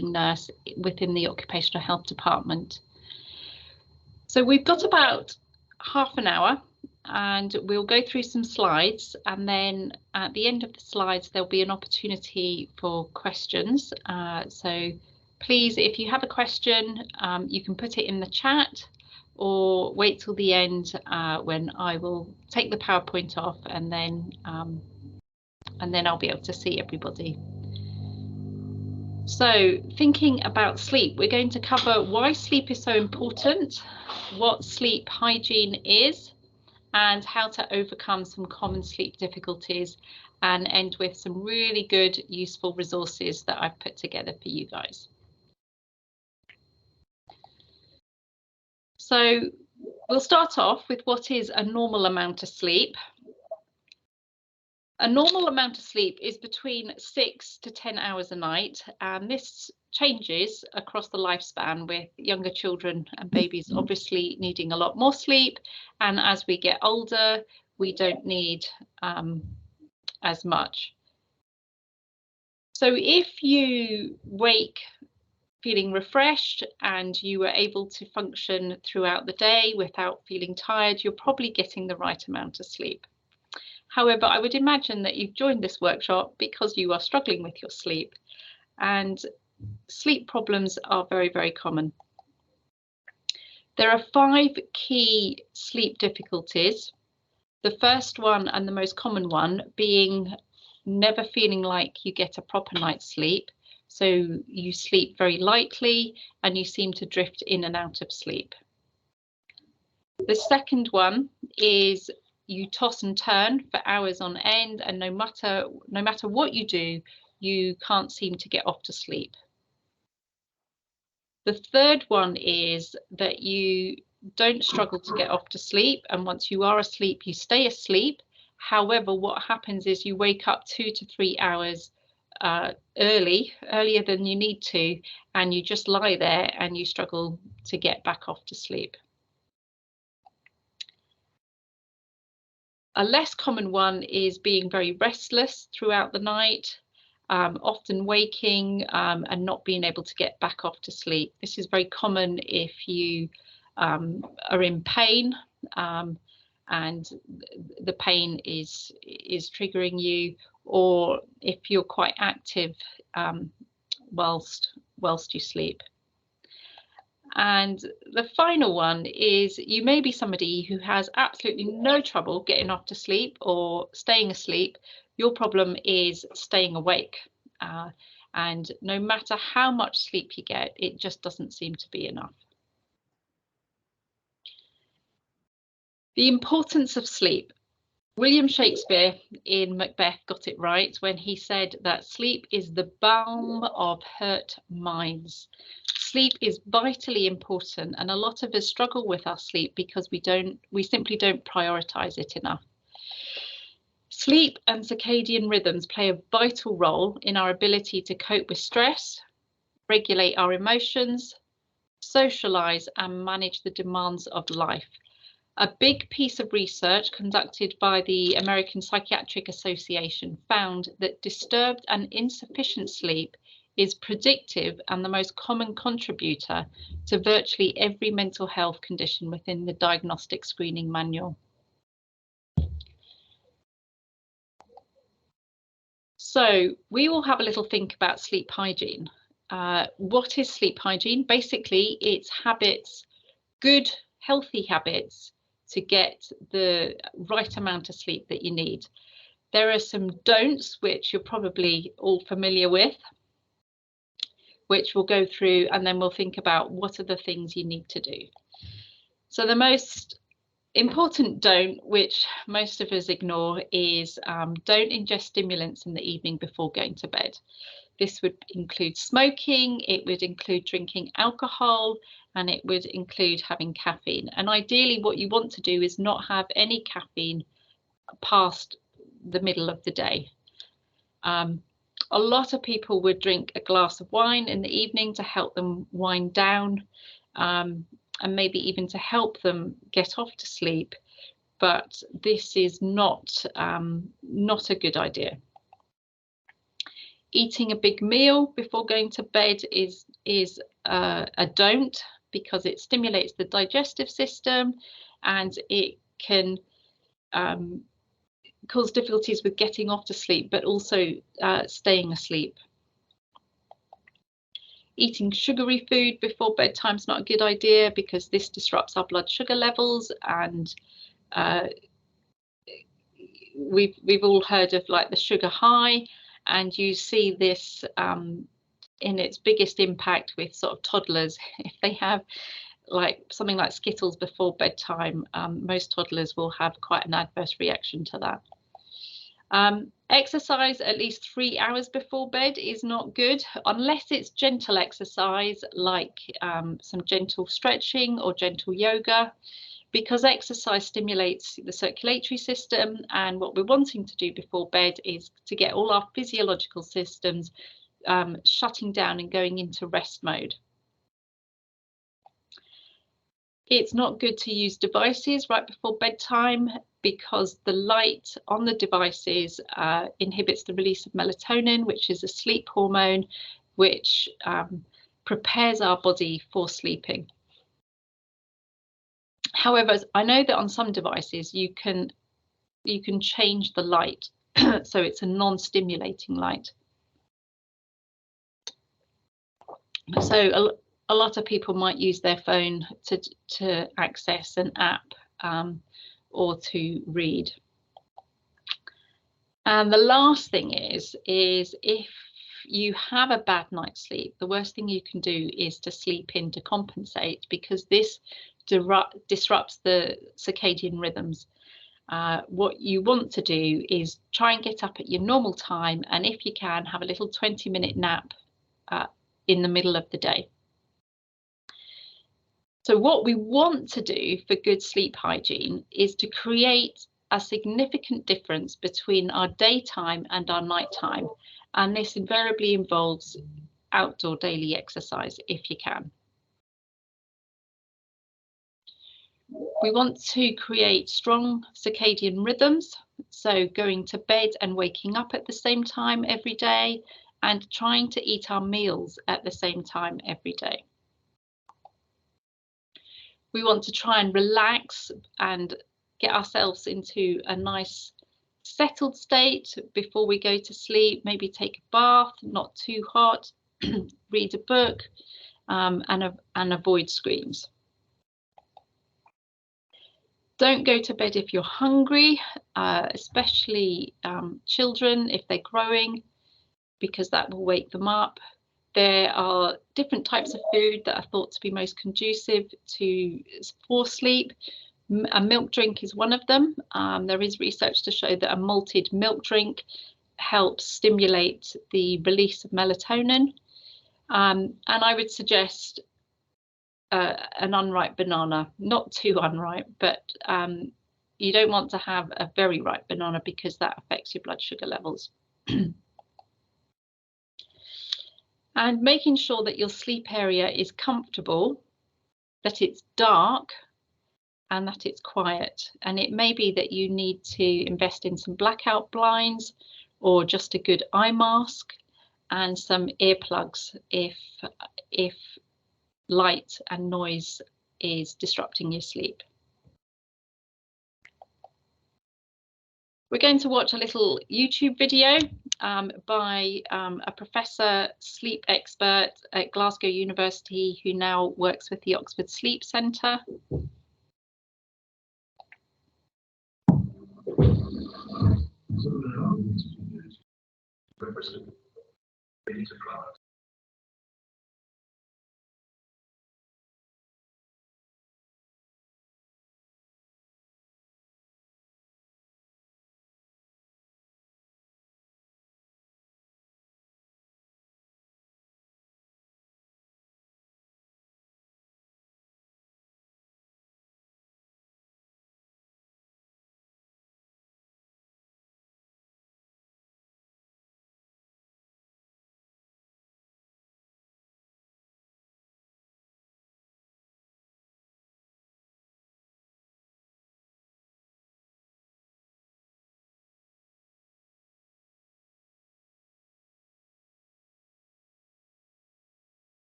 nurse within the occupational health department. So we've got about half an hour and we'll go through some slides, and then at the end of the slides there'll be an opportunity for questions. So please, if you have a question, you can put it in the chat or wait till the end when I will take the PowerPoint off, and then I'll be able to see everybody. So thinking about sleep, we're going to cover why sleep is so important, what sleep hygiene is, and how to overcome some common sleep difficulties, and end with some really good, useful resources that I've put together for you guys. So we'll start off with what is a normal amount of sleep. A normal amount of sleep is between 6 to 10 hours a night, and this changes across the lifespan, with younger children and babies obviously needing a lot more sleep, and as we get older we don't need as much. So if you wake feeling refreshed and you were able to function throughout the day without feeling tired, you're probably getting the right amount of sleep. However, I would imagine that you've joined this workshop because you are struggling with your sleep, and sleep problems are very, very common. There are 5 key sleep difficulties. The first one, and the most common one, being never feeling like you get a proper night's sleep. So you sleep very lightly and you seem to drift in and out of sleep. The second one is you toss and turn for hours on end, and no matter what you do, you can't seem to get off to sleep. The third one is that you don't struggle to get off to sleep, and once you are asleep, you stay asleep. However, what happens is you wake up 2 to 3 hours earlier than you need to, and you just lie there and you struggle to get back off to sleep. A less common one is being very restless throughout the night, often waking and not being able to get back off to sleep. This is very common if you are in pain and the pain is triggering you, or if you're quite active whilst you sleep. And the final one is you may be somebody who has absolutely no trouble getting off to sleep or staying asleep. Your problem is staying awake, and no matter how much sleep you get, it just doesn't seem to be enough. The importance of sleep. William Shakespeare in Macbeth got it right when he said that sleep is the balm of hurt minds. Sleep is vitally important, and a lot of us struggle with our sleep because we simply don't prioritize it enough. Sleep and circadian rhythms play a vital role in our ability to cope with stress, regulate our emotions, socialize, and manage the demands of life. A big piece of research conducted by the American Psychiatric Association found that disturbed and insufficient sleep is predictive and the most common contributor to virtually every mental health condition within the diagnostic screening manual. So we will have a little think about sleep hygiene. What is sleep hygiene? Basically, it's habits, good, healthy habits, to get the right amount of sleep that you need. There are some don'ts which you're probably all familiar with, which we'll go through, and then we'll think about what are the things you need to do. So the most important don't, which most of us ignore, is don't ingest stimulants in the evening before going to bed. This would include smoking, it would include drinking alcohol, and it would include having caffeine. And ideally what you want to do is not have any caffeine past the middle of the day. A lot of people would drink a glass of wine in the evening to help them wind down, and maybe even to help them get off to sleep, but this is not a good idea. Eating a big meal before going to bed is a don't, because it stimulates the digestive system and it can cause difficulties with getting off to sleep, but also staying asleep. Eating sugary food before bedtime is not a good idea, because this disrupts our blood sugar levels, and we've all heard of like the sugar high, and you see this in its biggest impact with sort of toddlers. If they have like something like Skittles before bedtime, most toddlers will have quite an adverse reaction to that. Exercise at least 3 hours before bed is not good, unless it's gentle exercise like some gentle stretching or gentle yoga, because exercise stimulates the circulatory system, and what we're wanting to do before bed is to get all our physiological systems shutting down and going into rest mode. It's not good to use devices right before bedtime, because the light on the devices inhibits the release of melatonin, which is a sleep hormone, which prepares our body for sleeping. However, I know that on some devices you can change the light, so it's a non-stimulating light. So a lot of people might use their phone to access an app or to read. And the last thing is if you have a bad night's sleep, the worst thing you can do is to sleep in to compensate, because this disrupts the circadian rhythms. What you want to do is try and get up at your normal time, and if you can, have a little 20-minute nap in the middle of the day. So what we want to do for good sleep hygiene is to create a significant difference between our daytime and our nighttime, and this invariably involves outdoor daily exercise if you can. We want to create strong circadian rhythms, so going to bed and waking up at the same time every day, and trying to eat our meals at the same time every day. We want to try and relax and get ourselves into a nice settled state before we go to sleep. Maybe take a bath, not too hot, read a book, and avoid screens. Don't go to bed if you're hungry, especially children if they're growing, because that will wake them up. There are different types of food that are thought to be most conducive for sleep. A milk drink is one of them. There is research to show that a malted milk drink helps stimulate the release of melatonin. And I would suggest an unripe banana, not too unripe, but you don't want to have a very ripe banana, because that affects your blood sugar levels. And making sure that your sleep area is comfortable, that it's dark, and that it's quiet. And it may be that you need to invest in some blackout blinds, or just a good eye mask and some earplugs if light and noise is disrupting your sleep. We're going to watch a little YouTube video by a professor, sleep expert at Glasgow University, who now works with the Oxford Sleep Centre.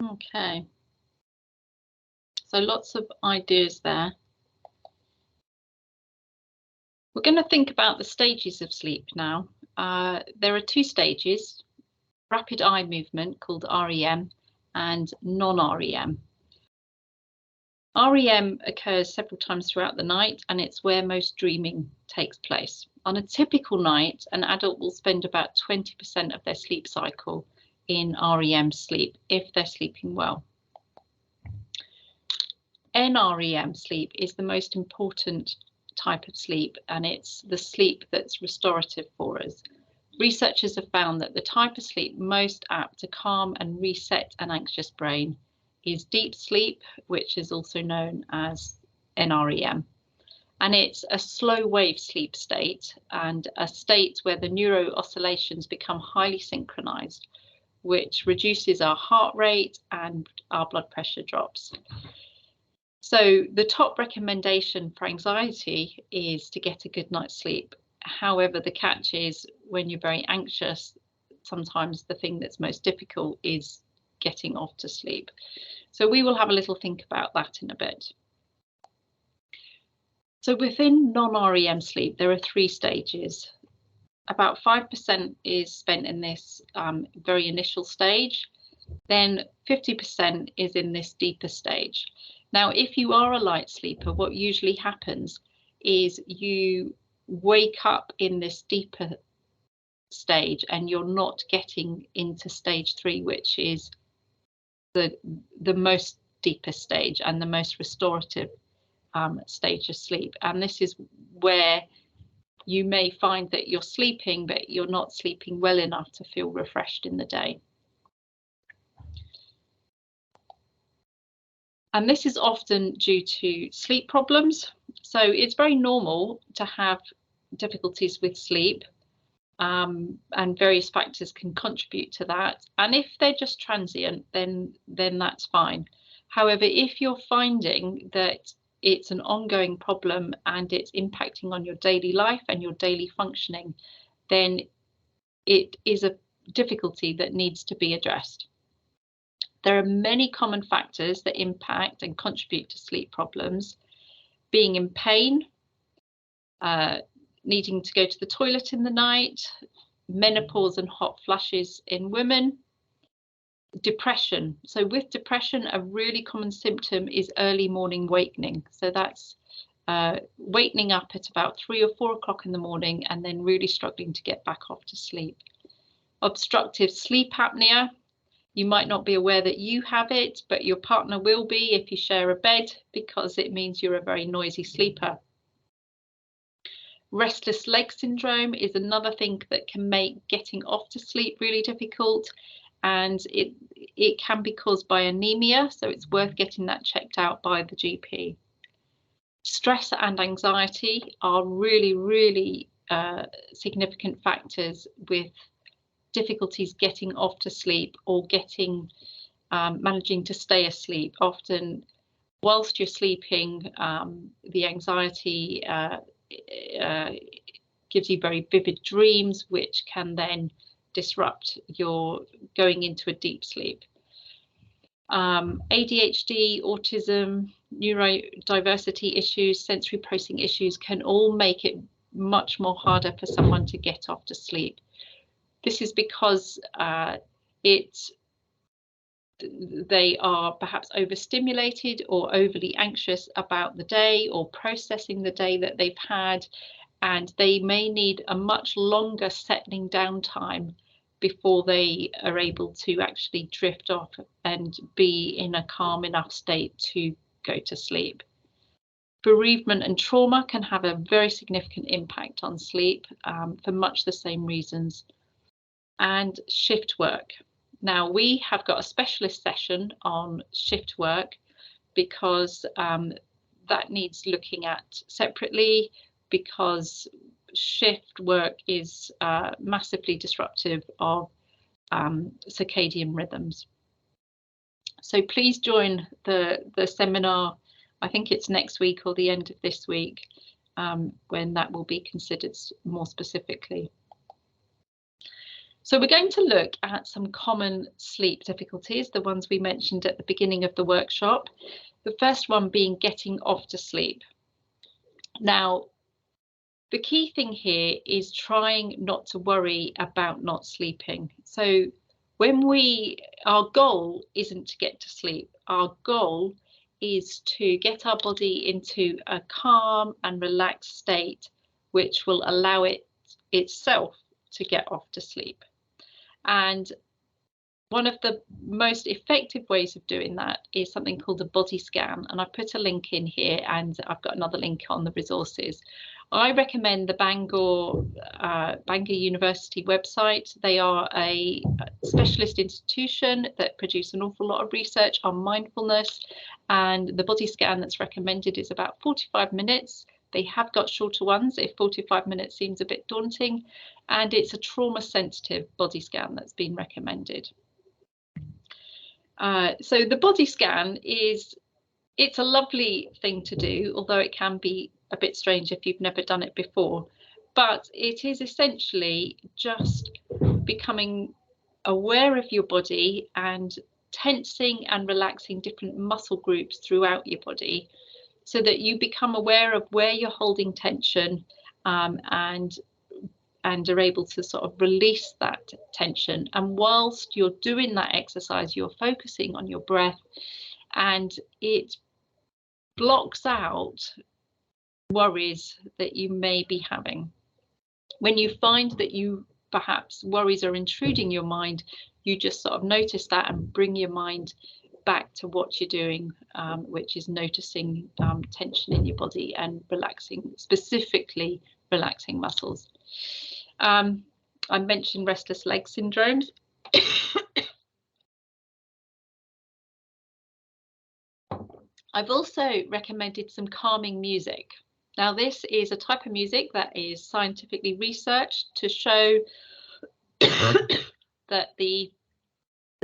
Okay, so lots of ideas there. We're going to think about the stages of sleep now. There are two stages: rapid eye movement, called REM, and non-REM. REM occurs several times throughout the night, and it's where most dreaming takes place. On a typical night, an adult will spend about 20% of their sleep cycle in REM sleep if they're sleeping well. NREM sleep is the most important type of sleep, and it's the sleep that's restorative for us. Researchers have found that the type of sleep most apt to calm and reset an anxious brain is deep sleep, which is also known as NREM. And it's a slow wave sleep state, and a state where the neuro oscillations become highly synchronized, which reduces our heart rate and our blood pressure drops. So the top recommendation for anxiety is to get a good night's sleep. However, the catch is, when you're very anxious, sometimes the thing that's most difficult is getting off to sleep. So we will have a little think about that in a bit. So within non-REM sleep, there are three stages. About 5% is spent in this very initial stage. Then 50% is in this deeper stage. Now, if you are a light sleeper, what usually happens is you wake up in this deeper stage and you're not getting into stage 3, which is the most deepest stage and the most restorative stage of sleep. And this is where you may find that you're sleeping, but you're not sleeping well enough to feel refreshed in the day. And this is often due to sleep problems. So it's very normal to have difficulties with sleep, and various factors can contribute to that. And if they're just transient, then that's fine. However, if you're finding that it's an ongoing problem and it's impacting on your daily life and your daily functioning, then it is a difficulty that needs to be addressed. There are many common factors that impact and contribute to sleep problems: being in pain, needing to go to the toilet in the night, menopause and hot flushes in women, depression. So with depression, a really common symptom is early morning awakening. So that's waking up at about 3 or 4 o'clock in the morning and then really struggling to get back off to sleep. Obstructive sleep apnea. You might not be aware that you have it, but your partner will be if you share a bed, because it means you're a very noisy sleeper. Restless leg syndrome is another thing that can make getting off to sleep really difficult, and it can be caused by anemia, so it's worth getting that checked out by the GP. Stress and anxiety are really significant factors with difficulties getting off to sleep or getting managing to stay asleep. Often whilst you're sleeping, the anxiety gives you very vivid dreams, which can then disrupt your going into a deep sleep. ADHD, autism, neurodiversity issues, sensory processing issues can all make it much more harder for someone to get off to sleep. This is because they are perhaps overstimulated or overly anxious about the day or processing the day that they've had, and they may need a much longer settling down time before they are able to actually drift off and be in a calm enough state to go to sleep. Bereavement and trauma can have a very significant impact on sleep for much the same reasons. And shift work. Now, we have got a specialist session on shift work because that needs looking at separately, because shift work is massively disruptive of circadian rhythms. So please join the seminar. I think it's next week or the end of this week, when that will be considered more specifically. So we're going to look at some common sleep difficulties, the ones we mentioned at the beginning of the workshop. The first one being getting off to sleep. Now, the key thing here is trying not to worry about not sleeping. So our goal isn't to get to sleep. Our goal is to get our body into a calm and relaxed state, which will allow it itself to get off to sleep. And one of the most effective ways of doing that is something called a body scan. And I put a link in here, and I've got another link on the resources. I recommend the Bangor University website. They are a specialist institution that produce an awful lot of research on mindfulness, and the body scan that's recommended is about 45 minutes. They have got shorter ones if 45 minutes seems a bit daunting, and it's a trauma sensitive body scan that's been recommended. So the body scan it's a lovely thing to do, although it can be a bit strange if you've never done it before. But it is essentially just becoming aware of your body and tensing and relaxing different muscle groups throughout your body, so that you become aware of where you're holding tension, and are able to sort of release that tension. And whilst you're doing that exercise, you're focusing on your breath, and it blocks out worries that you may be having. When you find that perhaps worries are intruding your mind, you just sort of notice that and bring your mind back to what you're doing, which is noticing tension in your body and relaxing, specifically relaxing muscles. I mentioned restless leg syndromes. I've also recommended some calming music. Now, this is a type of music that is scientifically researched to show that the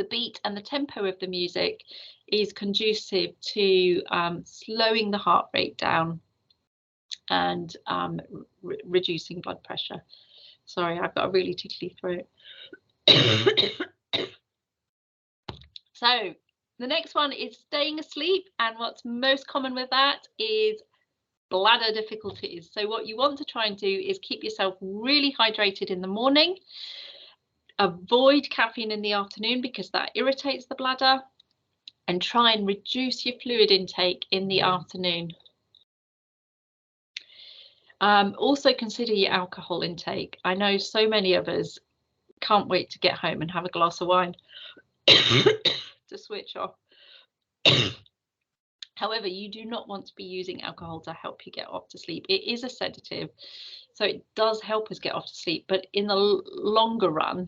beat and the tempo of the music is conducive to slowing the heart rate down and reducing blood pressure. Sorry, I've got a really tickly throat. So the next one is staying asleep, and what's most common with that is bladder difficulties. So what you want to try and do is keep yourself really hydrated in the morning. Avoid caffeine in the afternoon because that irritates the bladder, and try and reduce your fluid intake in the afternoon. Also consider your alcohol intake. I know so many of us can't wait to get home and have a glass of wine to switch off. However, you do not want to be using alcohol to help you get off to sleep. It is a sedative, so it does help us get off to sleep, but in the longer run,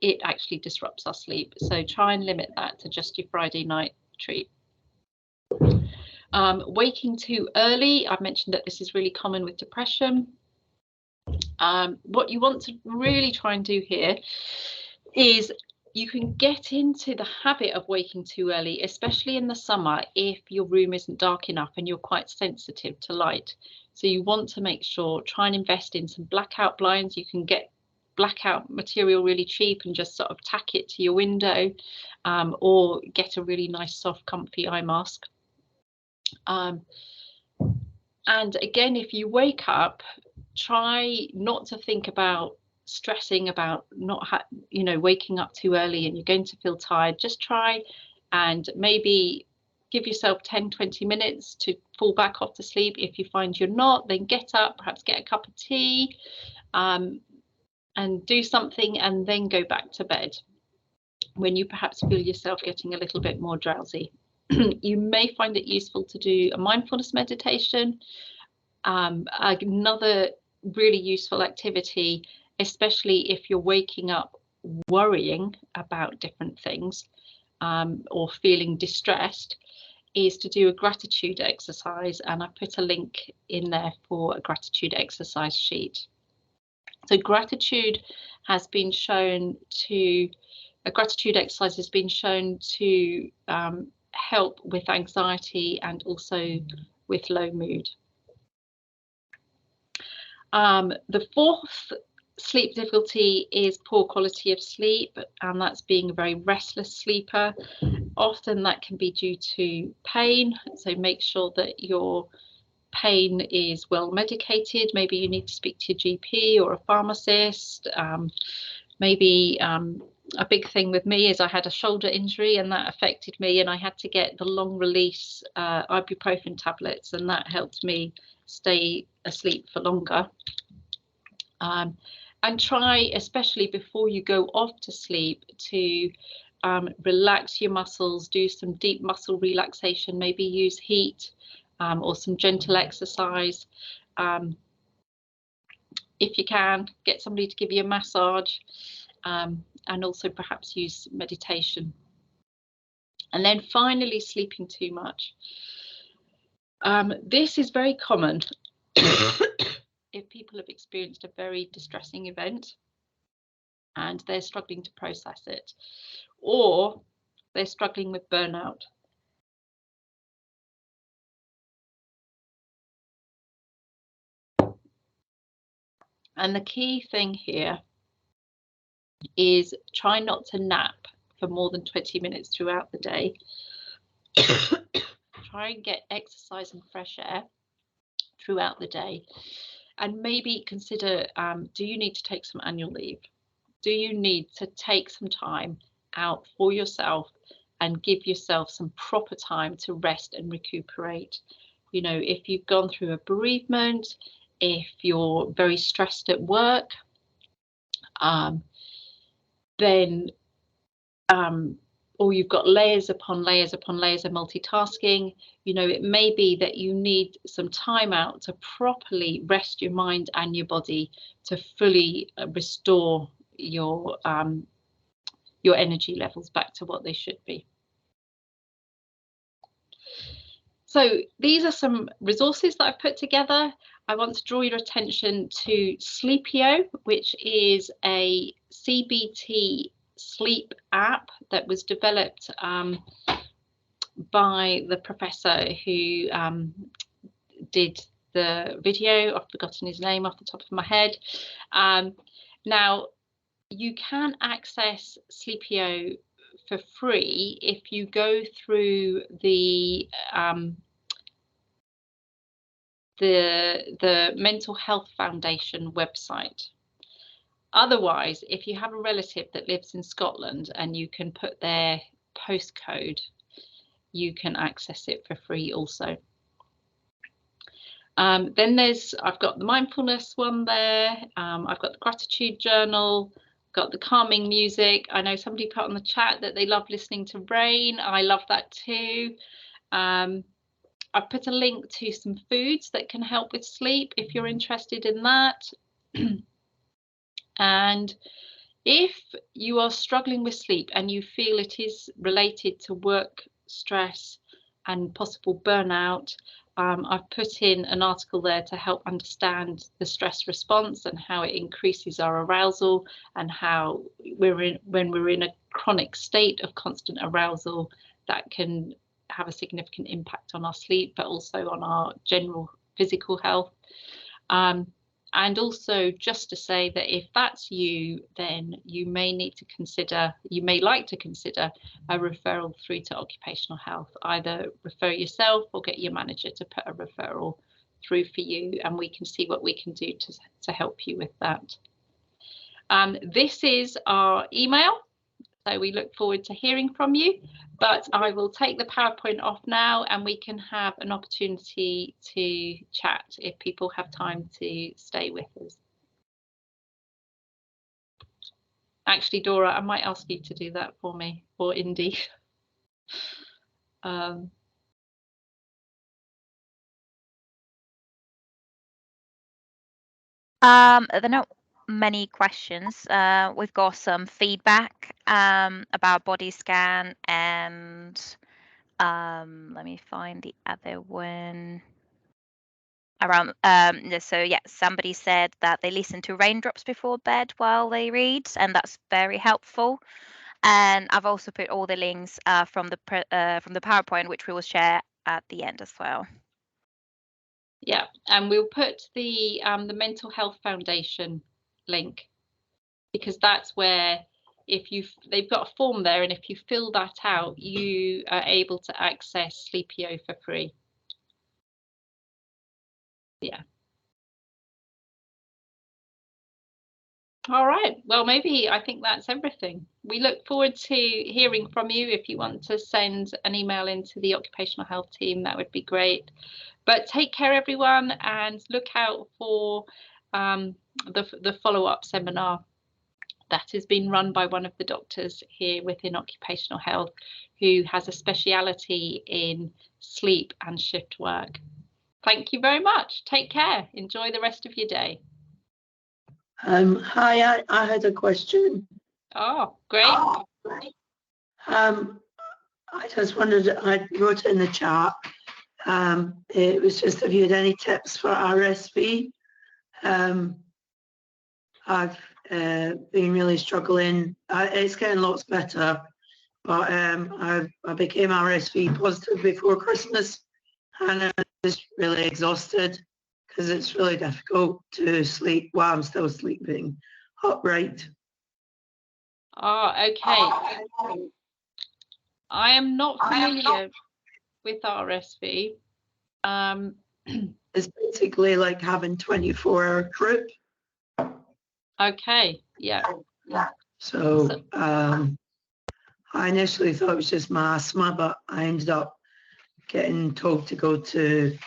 it actually disrupts our sleep. So try and limit that to just your Friday night treat. Waking too early. I've mentioned that this is really common with depression. What you want to really try and do here is you can get into the habit of waking too early, especially in the summer, if your room isn't dark enough and you're quite sensitive to light. So you want to make sure, try and invest in some blackout blinds. You can get blackout material really cheap and just sort of tack it to your window, or get a really nice soft comfy eye mask. And again, if you wake up, try not to think about stressing about not waking up too early and you're going to feel tired. Just try and maybe give yourself 10-20 minutes to fall back off to sleep. If you find you're not, then get up, perhaps get a cup of tea, and do something, and then go back to bed when you perhaps feel yourself getting a little bit more drowsy. You may find it useful to do a mindfulness meditation. Another really useful activity, especially if you're waking up worrying about different things, or feeling distressed, is to do a gratitude exercise, and I put a link in there for a gratitude exercise sheet. So gratitude exercise has been shown to help with anxiety and also with low mood. The fourth Sleep difficulty is poor quality of sleep, and that's being a very restless sleeper. Often that can be due to pain, so make sure that your pain is well medicated. Maybe you need to speak to your GP or a pharmacist. Maybe a big thing with me is I had a shoulder injury and that affected me, and I had to get the long release ibuprofen tablets, and that helped me stay asleep for longer. And try, especially before you go off to sleep, to relax your muscles, do some deep muscle relaxation, maybe use heat or some gentle exercise. If you can, get somebody to give you a massage, and also perhaps use meditation. And then finally, sleeping too much. This is very common if people have experienced a very distressing event and they're struggling to process it, or they're struggling with burnout. And the key thing here is try not to nap for more than 20 minutes throughout the day. Try and get exercise and fresh air throughout the day. And maybe consider, do you need to take some annual leave? Do you need to take some time out for yourself and give yourself some proper time to rest and recuperate? You know, if you've gone through a bereavement, if you're very stressed at work, then or you've got layers upon layers upon layers of multitasking, you know, it may be that you need some time out to properly rest your mind and your body to fully restore your energy levels back to what they should be. So these are some resources that I've put together. I want to draw your attention to Sleepio, which is a CBT sleep app that was developed by the professor who did the video. I've forgotten his name off the top of my head. Now, you can access Sleepio for free if you go through the Mental Health Foundation website. Otherwise, if you have a relative that lives in Scotland and you can put their postcode, you can access it for free also. Then I've got the mindfulness one there. I've got the gratitude journal, got the calming music. I know somebody put on the chat that they love listening to rain. I love that too. I've put a link to some foods that can help with sleep if you're interested in that. And if you are struggling with sleep and you feel it is related to work stress and possible burnout, I've put in an article there to help understand the stress response and how it increases our arousal, and how when we're in a chronic state of constant arousal, that can have a significant impact on our sleep, but also on our general physical health. And also just to say that if that's you, then you may like to consider a referral through to occupational health. Either refer yourself or get your manager to put a referral through for you, and we can see what we can do to help you with that. This is our email, so we look forward to hearing from you. But I will take the PowerPoint off now, and we can have an opportunity to chat if people have time to stay with us. Actually, Dora, I might ask you to do that for me, or Indy. There are not many questions. We've got some feedback about body scan, and let me find the other one. Around so yeah, somebody said that they listen to raindrops before bed while they read, and that's very helpful. And I've also put all the links from the PowerPoint, which we will share at the end as well. Yeah, and we'll put the Mental Health Foundation link, because that's where, they've got a form there, and if you fill that out, you are able to access Sleepio for free. Yeah. All right, well, maybe I think that's everything. We look forward to hearing from you. If you want to send an email into the occupational health team, that would be great. But take care, everyone, and look out for the follow-up seminar that has been run by one of the doctors here within occupational health, who has a speciality in sleep and shift work. Thank you very much. Take care. Enjoy the rest of your day. Hi, I had a question. Oh, great. I just wondered, I wrote it in the chat. It was just if you had any tips for RSV. I've been really struggling. It's getting lots better, but I became RSV positive before Christmas, and I'm just really exhausted because it's really difficult to sleep while I'm still sleeping upright. Oh, okay. I am not familiar with RSV. It's basically like having 24-hour croup. Okay, yeah. So I initially thought it was just my asthma, but I ended up getting told to go to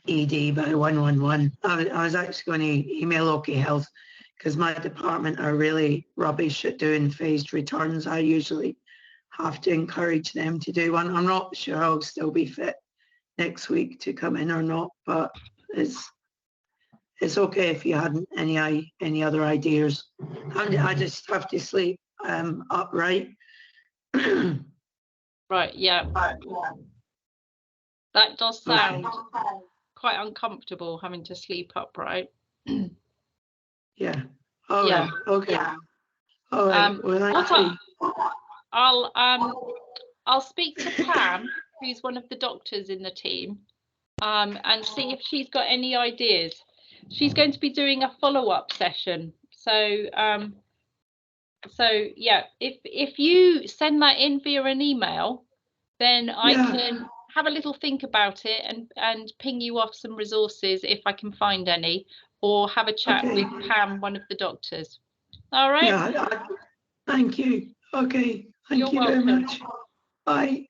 ED by 111. I was actually going to email OK Health because my department are really rubbish at doing phased returns. I usually have to encourage them to do one. I'm not sure I'll still be fit next week to come in or not, but it's okay if you hadn't any other ideas. I just have to sleep upright. Right, yeah. That does sound quite uncomfortable, having to sleep upright. Yeah. Oh, yeah. Okay. Yeah. All right. Well, I'll speak to Pam, who's one of the doctors in the team, and see if she's got any ideas. She's going to be doing a follow-up session. So yeah, if you send that in via an email, then I can have a little think about it and ping you off some resources if I can find any, or have a chat with Pam, one of the doctors. All right. Yeah. Thank you. Okay. Thank you very much. Bye.